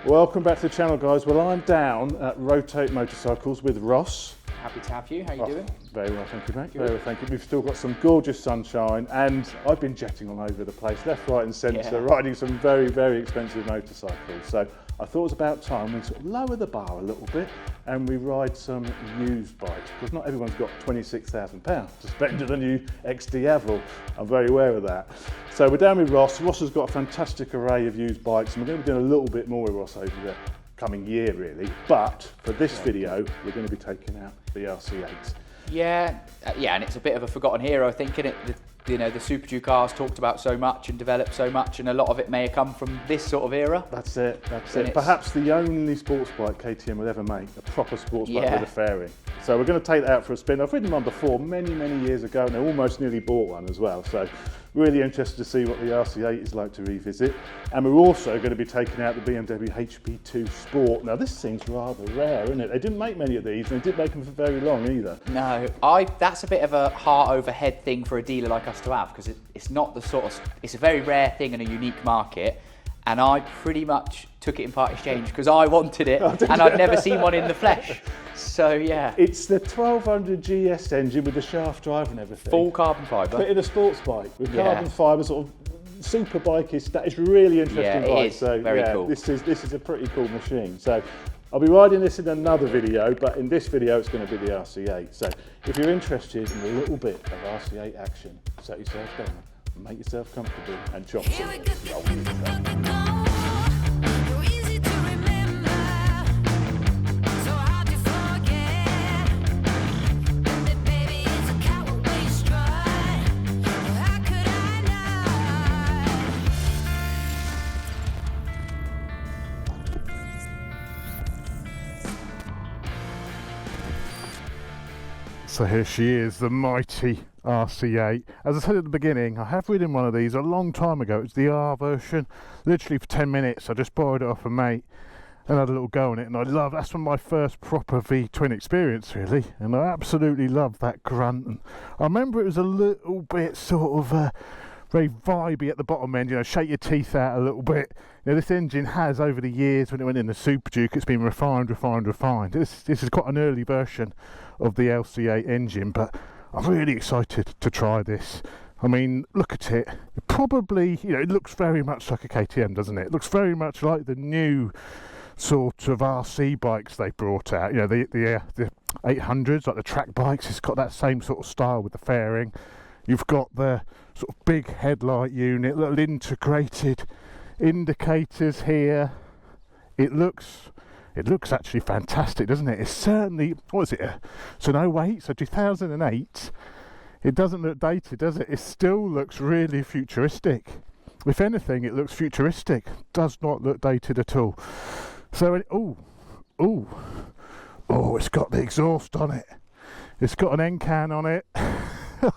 Welcome back to the channel, guys. Well, I'm down at Rotate Motorcycles with Ross. Happy to have you. How you doing? Very well, thank you, mate. Very well, thank you. We've still got some gorgeous sunshine, and I've been jetting all over the place, left, right, and centre, riding some very, very expensive motorcycles. So I thought it was about time we sort of lower the bar a little bit and we ride some used bikes, because not everyone's got £26,000 to spend on a new XD Avril. I'm very aware of that. So we're down with Ross. Ross has got a fantastic array of used bikes, and we're going to be doing a little bit more with Ross over the coming year, really. But for this video, we're going to be taking out the LC8. Yeah, and it's a bit of a forgotten hero, I think, isn't it? You know, the Super Duke cars talked about so much and developed so much, and a lot of it may have come from this sort of era. That's it, that's it. Perhaps the only sports bike KTM will ever make, a proper sports bike with a fairing. So we're going to take that out for a spin. I've ridden one before many, many years ago, and I almost nearly bought one as well. So really interested to see what the RC8 is like to revisit. And we're also going to be taking out the BMW HP2 Sport. Now this seems rather rare, isn't it? They didn't make many of these, and they didn't make them for very long either. No, that's a bit of a heart over head thing for a dealer like us to have, because it's not the sort of, it's a very rare thing in a unique market. And I pretty much took it in part exchange because I wanted it, and I'd never seen one in the flesh. So yeah. It's the 1200 GS engine with the shaft drive and everything. Full carbon fibre. But in a sports bike with carbon fibre, sort of super bike is that is really interesting bike. So very cool. This is a pretty cool machine. So I'll be riding this in another video, but in this video it's going to be the RC8. So if you're interested in a little bit of RC8 action, set yourself down, make yourself comfortable, and chop some. So here she is, the mighty RC8. As I said at the beginning, I have ridden one of these a long time ago. It's the R version, literally for 10 minutes. I just borrowed it off a mate and had a little go on it, and that's from my first proper V-twin experience, really, and I absolutely loved that grunt. And I remember it was a little bit sort of very vibey at the bottom end, you know, shake your teeth out a little bit. You know, this engine has, over the years, when it went in the Super Duke, it's been refined. This is quite an early version of the LC8 engine, but I'm really excited to try this. I mean, look at it. Probably, you know, it looks very much like a KTM, doesn't it? It looks very much like the new sort of RC bikes they brought out. You know, the 800s, like the track bikes. It's got that same sort of style with the fairing. You've got the sort of big headlight unit, little integrated indicators here. It looks actually fantastic, doesn't it? It's certainly, what is it? It's an 08, so 2008. It doesn't look dated, does it? It still looks really futuristic. If anything, it looks futuristic. Does not look dated at all. So, it's got the exhaust on it. It's got an end can on it.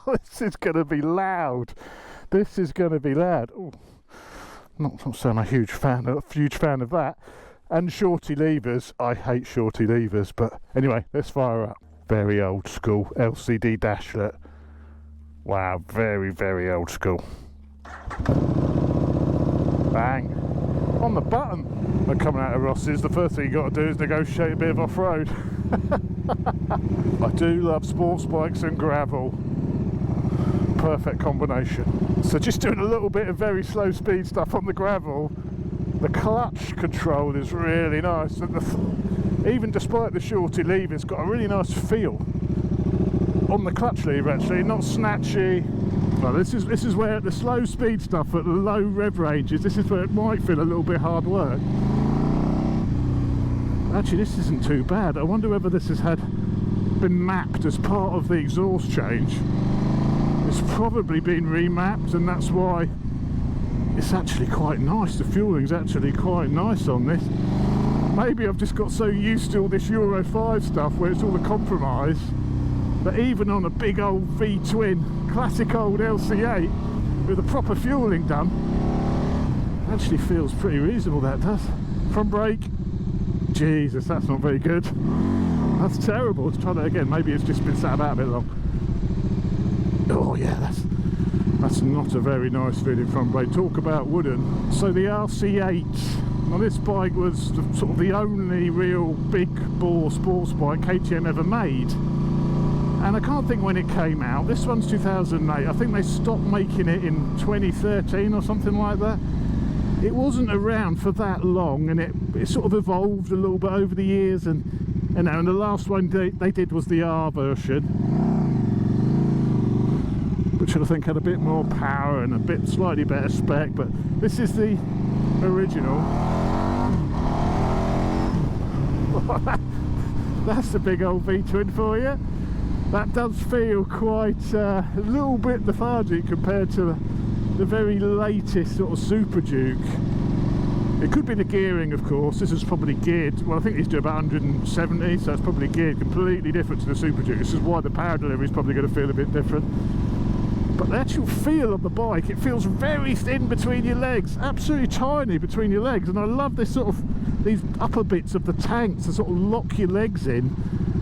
This is going to be loud. This is going to be loud. Oh, not saying I'm a huge fan of that. And shorty levers. I hate shorty levers, but anyway, let's fire up. Very old school LCD dashlet. Wow, very, very old school. Bang. On the button. When coming out of Ross's, the first thing you got to do is negotiate a bit of off-road. I do love sports bikes and gravel. Perfect combination. So just doing a little bit of very slow speed stuff on the gravel. The clutch control is really nice, and even despite the shorty lever, it's got a really nice feel on the clutch lever. Actually, not snatchy. Well, this is where the slow speed stuff at low rev ranges, this is where it might feel a little bit hard work. Actually, this isn't too bad. I wonder whether this has been mapped as part of the exhaust change. It's probably been remapped, and that's why it's actually quite nice. The fueling's actually quite nice on this. Maybe I've just got so used to all this Euro 5 stuff where it's all a compromise, that even on a big old V-twin, classic old LC8 with a proper fueling done, actually feels pretty reasonable, that does. Front brake, Jesus, that's not very good. That's terrible. Let's try that again. Maybe it's just been sat about a bit long. Oh yeah, that's not a very nice feeling front brake. Talk about wooden. So the RC8 Now this bike was sort of the only real big bore sports bike KTM ever made, and I can't think when it came out. This one's 2008. I think they stopped making it in 2013 or something like that. It wasn't around for that long, and it sort of evolved a little bit over the years, and the last one they did was the R version, which I think had a bit more power and a bit slightly better spec, but this is the original. That's the big old V-twin for you. That does feel quite a little bit lethargic compared to the very latest sort of Super Duke. It could be the gearing, of course. This is probably geared, well, I think these do about 170, so it's probably geared completely different to the Super Duke. This is why the power delivery is probably going to feel a bit different. But the actual feel of the bike, it feels very thin between your legs, absolutely tiny between your legs, and I love this sort of, these upper bits of the tank to sort of lock your legs in.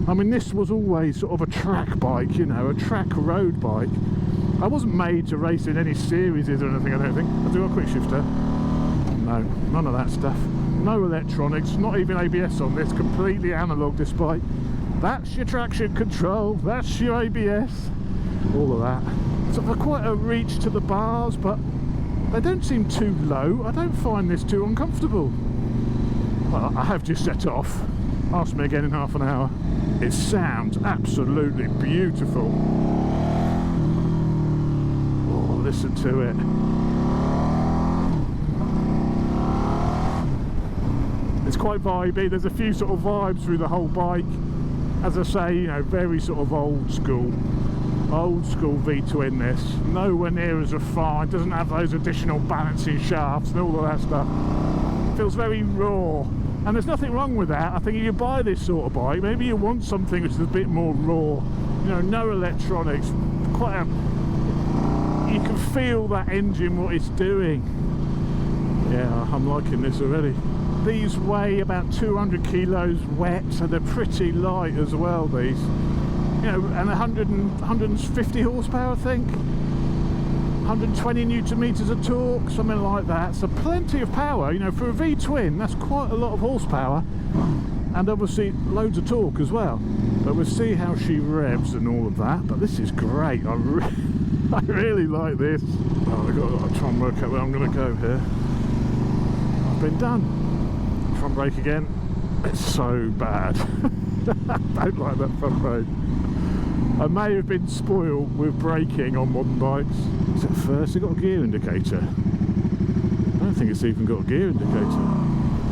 I mean, this was always sort of a track bike, you know, a track road bike. I wasn't made to race in any series or anything, I don't think. I'll do a quick shifter. No, none of that stuff. No electronics, not even ABS on this, completely analogue this bike. That's your traction control, that's your ABS, all of that. So for quite a reach to the bars, but they don't seem too low. I don't find this too uncomfortable. Well, I have just set off. Ask me again in half an hour. It sounds absolutely beautiful. Oh, listen to it. It's quite vibey. There's a few sort of vibes through the whole bike. As I say, you know, very sort of old school V-twin this. Nowhere near as refined, doesn't have those additional balancing shafts and all of that stuff. Feels very raw, and there's nothing wrong with that. I think if you buy this sort of bike, maybe you want something which is a bit more raw, you know, no electronics, quite a, you can feel that engine, what it's doing. Yeah, I'm liking this already. These weigh about 200 kilos wet, so they're pretty light as well, these. You know, and 150 horsepower, I think. 120 newton meters of torque, something like that. So plenty of power, you know, for a V-twin, that's quite a lot of horsepower. And obviously loads of torque as well. But we'll see how she revs and all of that. But this is great. I really like this. Oh, I've got to try and work out where I'm going to go here. I've been done. Front brake again. It's so bad. I don't like that front brake. I may have been spoiled with braking on modern bikes. Is it first? It's got a gear indicator. I don't think it's even got a gear indicator.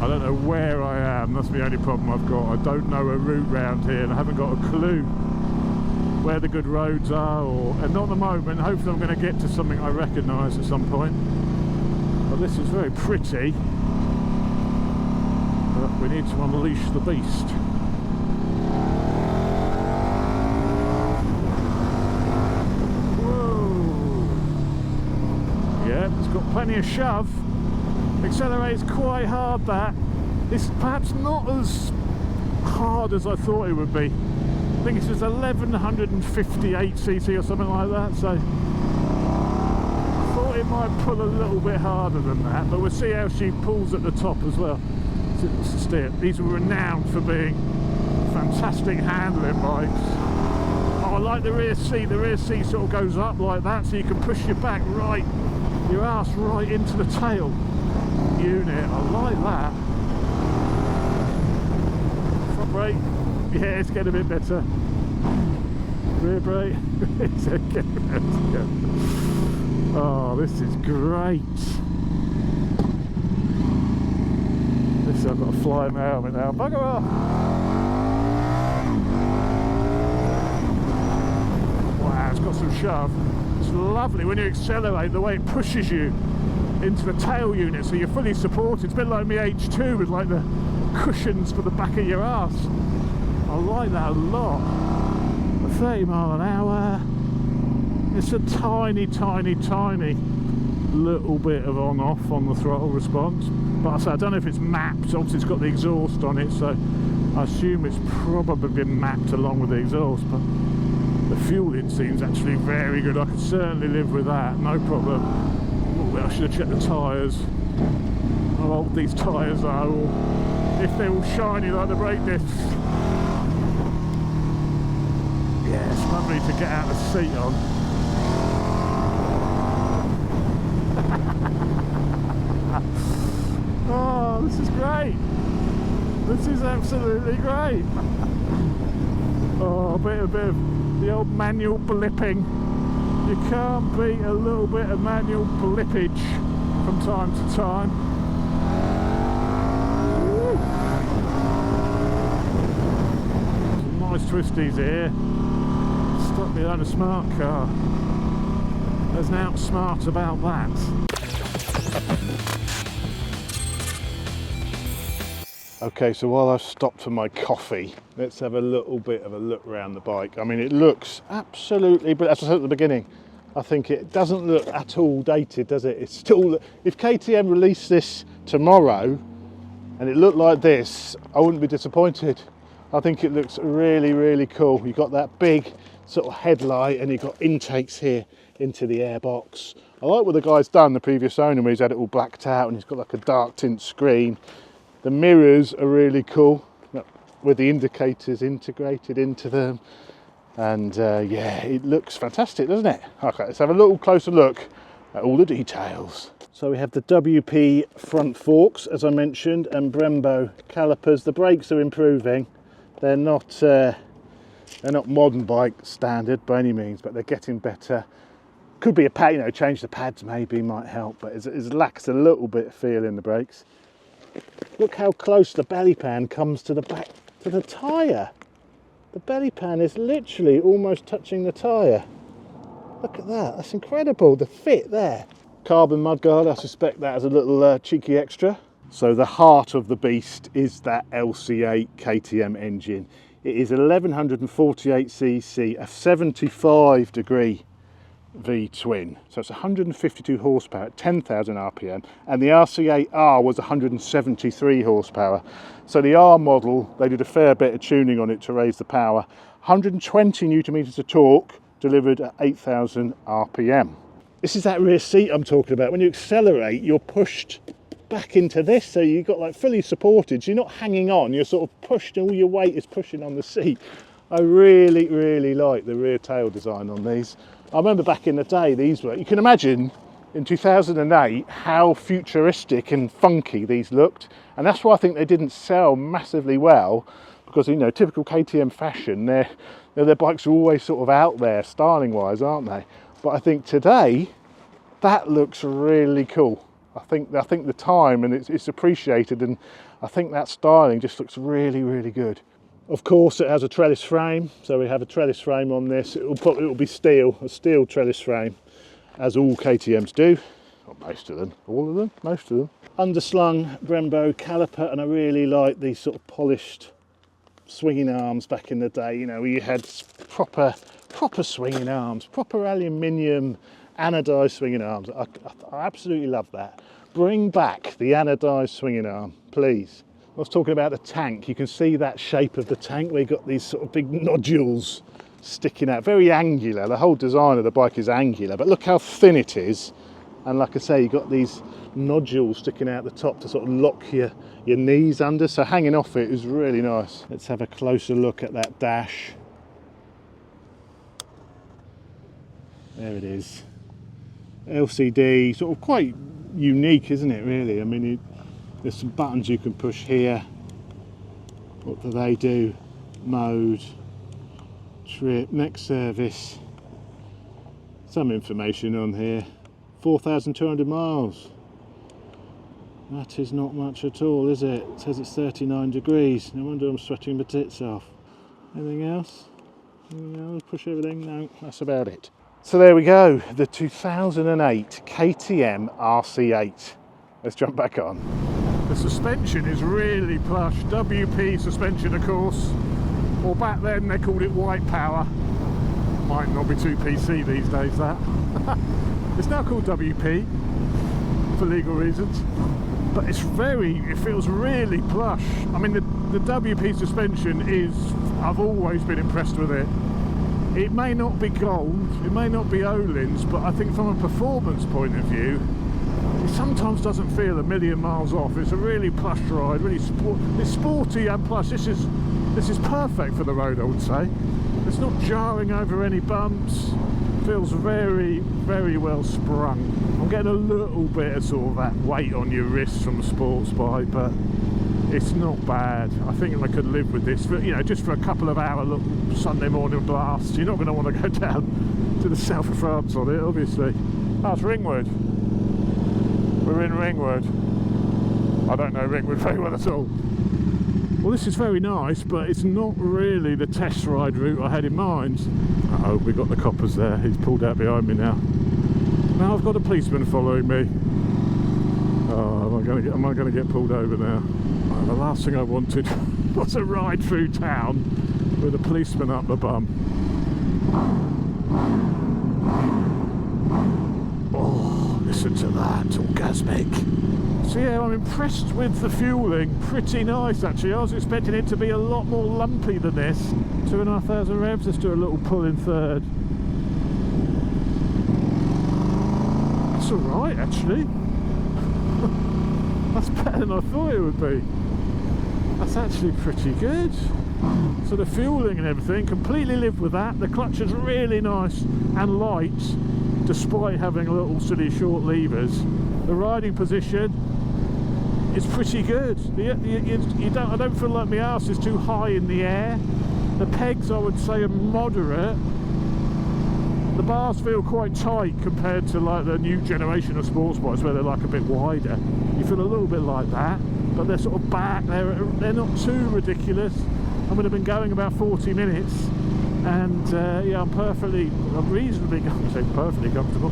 I don't know where I am. That's the only problem I've got. I don't know a route round here, and I haven't got a clue where the good roads are, and not at the moment. Hopefully I'm going to get to something I recognise at some point. But this is very pretty. But we need to unleash the beast. It's got plenty of shove. Accelerates quite hard, that. It's perhaps not as hard as I thought it would be. I think it's just 1158 cc or something like that, so I thought it might pull a little bit harder than that, but we'll see how she pulls at the top as well. These were renowned for being fantastic handling bikes. Oh, I like the rear seat. The rear seat sort of goes up like that, so you can push your back right, your ass right into the tail unit. I like that. Front brake, yeah, it's getting a bit better. Rear brake, it's getting better. Oh, this is great. This, I've got to fly my helmet now. Bugger off! Wow, it's got some shove. It's lovely when you accelerate, the way it pushes you into the tail unit, so you're fully supported. It's a bit like my H2 with like the cushions for the back of your ass. I like that a lot. At 30 mile an hour, it's a tiny little bit of on-off on the throttle response. But I say, I don't know if it's mapped. Obviously it's got the exhaust on it, so I assume it's probably been mapped along with the exhaust. But the fueling seems actually very good. I could certainly live with that, no problem. Oh, I should have checked the tyres. how old these tyres are, or if they're all shiny like the brake discs. Yeah, it's lovely to get out of the seat on. Oh, this is great. This is absolutely great. Oh, a bit of the old manual blipping. You can't beat a little bit of manual blippage from time to time. Woo. Some nice twisties here. Stuck behind a smart car. There's nothing smart about that. Okay, so while I've stopped for my coffee, let's have a little bit of a look around the bike. I mean, it looks absolutely, but as I said at the beginning, I think it doesn't look at all dated, does it? It's still, if KTM released this tomorrow and it looked like this, I wouldn't be disappointed. I think it looks really, really cool. You've got that big sort of headlight and you've got intakes here into the airbox. I like what the guy's done, the previous owner, where he's had it all blacked out and he's got like a dark tint screen. The mirrors are really cool with the indicators integrated into them, and yeah, it looks fantastic, doesn't it? Okay, let's have a little closer look at all the details. So we have the WP front forks, as I mentioned, and Brembo calipers. The brakes are improving. They're not modern bike standard by any means, but they're getting better. Could be a pad, you know, change the pads maybe might help, but it lacks a little bit of feel in the brakes. Look how close the belly pan comes to the back, to the tyre. The belly pan is literally almost touching the tyre. Look at that, that's incredible, the fit there. Carbon mudguard, I suspect that as a little cheeky extra. So the heart of the beast is that LC8 KTM engine. It is 1148cc, a 75 degree V-twin, so it's 152 horsepower at 10,000 RPM, and the RC8R was 173 horsepower. So the R model, they did a fair bit of tuning on it to raise the power. 120 newton meters of torque delivered at 8,000 RPM. This is that rear seat I'm talking about. When you accelerate, you're pushed back into this, so you've got like fully supported, so you're not hanging on, you're sort of pushed, all your weight is pushing on the seat. I really, really like the rear tail design on these. I remember back in the day these were, you can imagine in 2008 how futuristic and funky these looked, and that's why I think they didn't sell massively well, because, you know, typical KTM fashion, their bikes are always sort of out there styling wise, aren't they? But I think today that looks really cool. I think the time, and it's appreciated, and I think that styling just looks really, really good. Of course, it has a trellis frame, so we have a trellis frame on this. It will be steel, a steel trellis frame, as all KTMs do. Not most of them, all of them, most of them. Underslung Brembo caliper, and I really like these sort of polished swinging arms back in the day. You know, we had proper swinging arms, proper aluminium anodised swinging arms. I absolutely love that. Bring back the anodised swinging arm, please. I was talking about the tank. You can see that shape of the tank where you've got these sort of big nodules sticking out, very angular. The whole design of the bike is angular, but look how thin it is. And like I say, you've got these nodules sticking out the top to sort of lock your knees under, so hanging off it is really nice. Let's have a closer look at that dash. There it is. LCD, sort of quite unique, isn't it, really? I mean, there's some buttons you can push here. What do they do? Mode, trip, next service. Some information on here. 4,200 miles. That is not much at all, is it? It says it's 39 degrees. No wonder I'm sweating my tits off. Anything else? Anything else? Push everything? No, that's about it. So there we go, the 2008 KTM RC8. Let's jump back on. The suspension is really plush. WP suspension, of course. Or back then they called it white power. Might not be too PC these days, that. It's now called WP for legal reasons. But it feels really plush. I mean, the WP suspension is, I've always been impressed with it. It may not be gold, it may not be Öhlins, but I think from a performance point of view, it sometimes doesn't feel a million miles off. It's a really plush ride, really it's sporty and plush. This is perfect for the road, I would say. It's not jarring over any bumps. Feels very, very well sprung. I'm getting a little bit of sort of that weight on your wrist from a sports bike, but it's not bad. I think I could live with this for, you know, just for a couple of hour little Sunday morning blast. You're not going to want to go down to the south of France on it, obviously. That's Ringwood. We're in Ringwood. I don't know Ringwood very well at all. Well, this is very nice, but it's not really the test ride route I had in mind. Uh-oh, we got the coppers there. He's pulled out behind me now. Now I've got a policeman following me. Oh, am I going to get pulled over now? Oh, the last thing I wanted was a ride through town with a policeman up the bum. Oh, listen to that, orgasmic. So yeah, I'm impressed with the fueling. Pretty nice actually. I was expecting it to be a lot more lumpy than this. 2,500 revs. Let's do a little pull in third. That's alright actually. That's better than I thought it would be. That's actually pretty good. So the fueling and everything, completely live with that. The clutch is really nice and light, despite having little silly short levers. The riding position is pretty good. I don't feel like my arse is too high in the air. The pegs, I would say, are moderate. The bars feel quite tight compared to like the new generation of sports bikes where they're like a bit wider. You feel a little bit like that, but they're sort of back. They're not too ridiculous. I would have been going about 40 minutes, and yeah, I'm reasonably comfortable.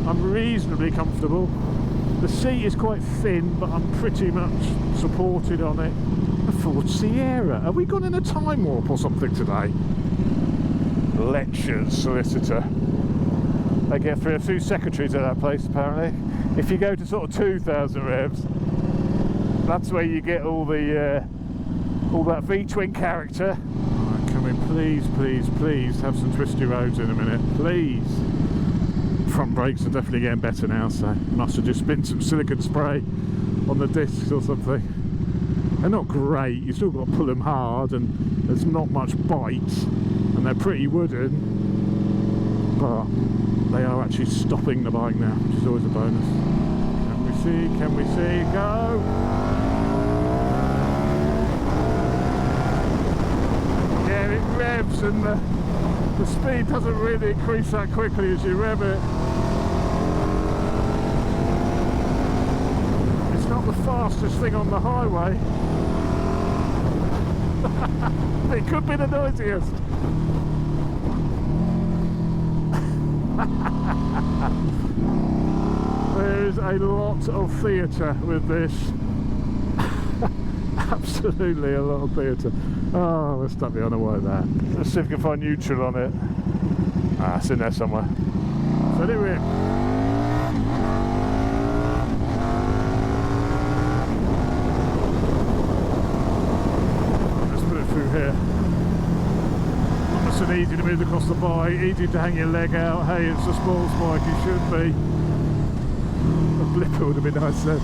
I'm reasonably comfortable. The seat is quite thin, but I'm pretty much supported on it. A Ford Sierra. Have we gone in a time warp or something today? Lectures solicitor. They get through a few secretaries at that place apparently. If you go to sort of 2,000 revs, that's where you get all that V-twin character. Right, come in, please, please, please have some twisty roads in a minute, please. Front brakes are definitely getting better now, so must have just been some silicone spray on the discs or something. They're not great, you still got to pull them hard and there's not much bite and they're pretty wooden, but they are actually stopping the bike now, which is always a bonus. Can we see, go! Yeah, it revs and the speed doesn't really increase that quickly as you rev it. It's not the fastest thing on the highway. It could be the noisiest. There is a lot of theatre with this. Absolutely a lot of theatre. Oh, let's stop behind a white there. Let's see if we can find neutral on it. Ah, it's in there somewhere. So anyway. Let's put it through here. Nice and easy to move across the bike, easy to hang your leg out. Hey, it's a sports bike, it should be. A blipper would have been nice then.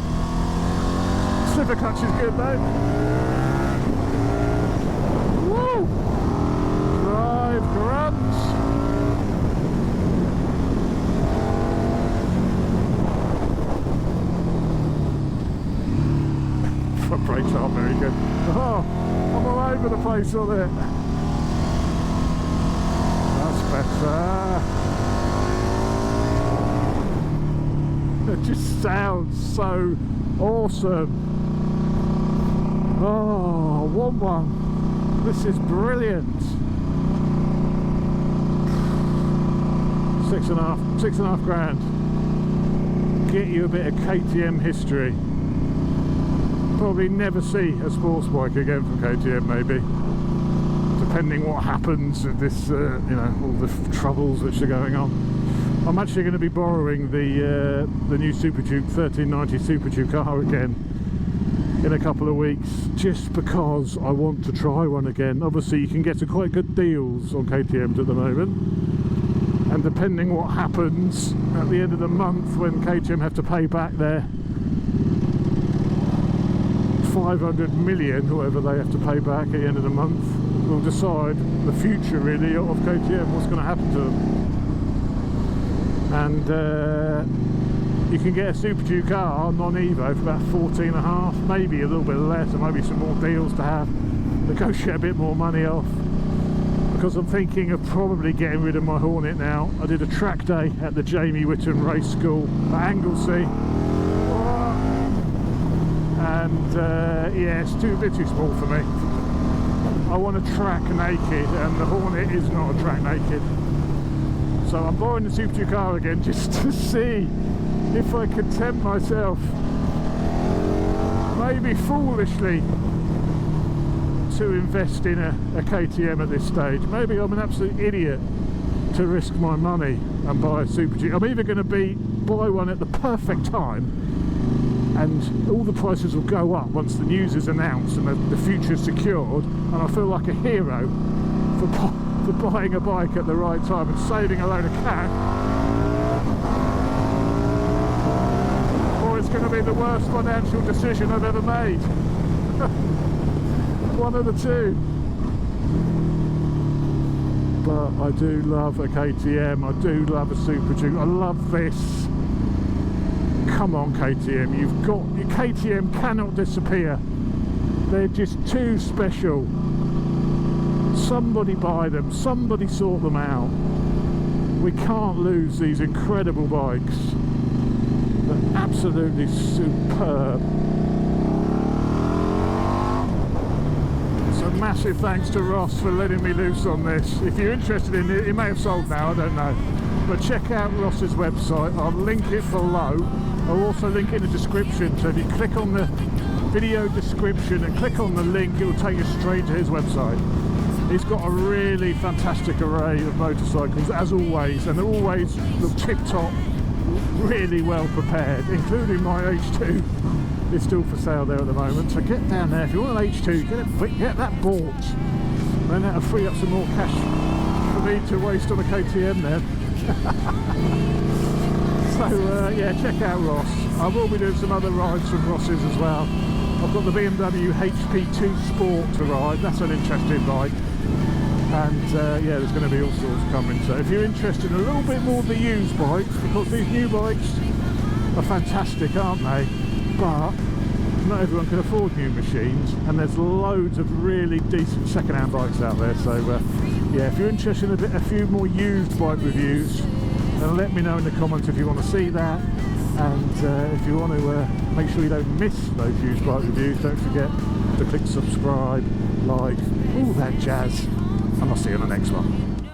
Slipper clutch is good though. Woo! Drive grunts. Front brakes aren't very good. Oh, I'm all over the place on it. That's better. It just sounds so awesome. Oh, 1-1. This is brilliant. 6.5 grand. Get you a bit of KTM history. Probably never see a sports bike again from KTM, maybe. Depending what happens with this, you know, all the troubles which are going on. I'm actually going to be borrowing the new Super Duke 1390 Super Duke car again in a couple of weeks, just because I want to try one again. Obviously you can get some quite good deals on KTMs at the moment, and depending what happens at the end of the month when KTM have to pay back their 500 million, whatever they have to pay back at the end of the month, will decide the future really of KTM, what's going to happen to them. And you can get a Super Duke car non-Evo for about 14.5, maybe a little bit less, or maybe some more deals to have, negotiate a bit more money off. Because I'm thinking of probably getting rid of my Hornet now. I did a track day at the Jamie Whitton Race School at Anglesey, and yeah, it's a bit too small for me. I want a track naked, and the Hornet is not a track naked. So I'm buying the Super Duke car again just to see if I can tempt myself, maybe foolishly, to invest in a KTM at this stage. Maybe I'm an absolute idiot to risk my money and buy a Super Duke. I'm either going to buy one at the perfect time, and all the prices will go up once the news is announced and the future is secured, and I feel like a hero for buying a bike at the right time and saving a load of cash. Or it's going to be the worst financial decision I've ever made. One of the two. But I do love a KTM, I do love a Super Duke, I love this. Come on KTM, you've got, your KTM cannot disappear. They're just too special. Somebody buy them, somebody sort them out. We can't lose these incredible bikes. They're absolutely superb. So massive thanks to Ross for letting me loose on this. If you're interested in it, it may have sold now, I don't know. But check out Ross's website, I'll link it below. I'll also link it in the description, so if you click on the video description and click on the link, it will take you straight to his website. He's got a really fantastic array of motorcycles, as always, and they're always look tip-top, really well prepared, including my H2. It's still for sale there at the moment, so get down there. If you want an H2, get that bought. Then that'll free up some more cash for me to waste on a KTM then. So yeah, check out Ross. I will be doing some other rides from Ross's as well. I've got the BMW HP2 Sport to ride, that's an interesting bike. And yeah, there's going to be all sorts coming. So if you're interested in a little bit more of the used bikes, because these new bikes are fantastic, aren't they? But not everyone can afford new machines, and there's loads of really decent second-hand bikes out there. So yeah, if you're interested in a few more used bike reviews, then let me know in the comments if you want to see that. And if you want to make sure you don't miss those used bike reviews, don't forget to click subscribe, like, all that jazz, and I'll see you on the next one.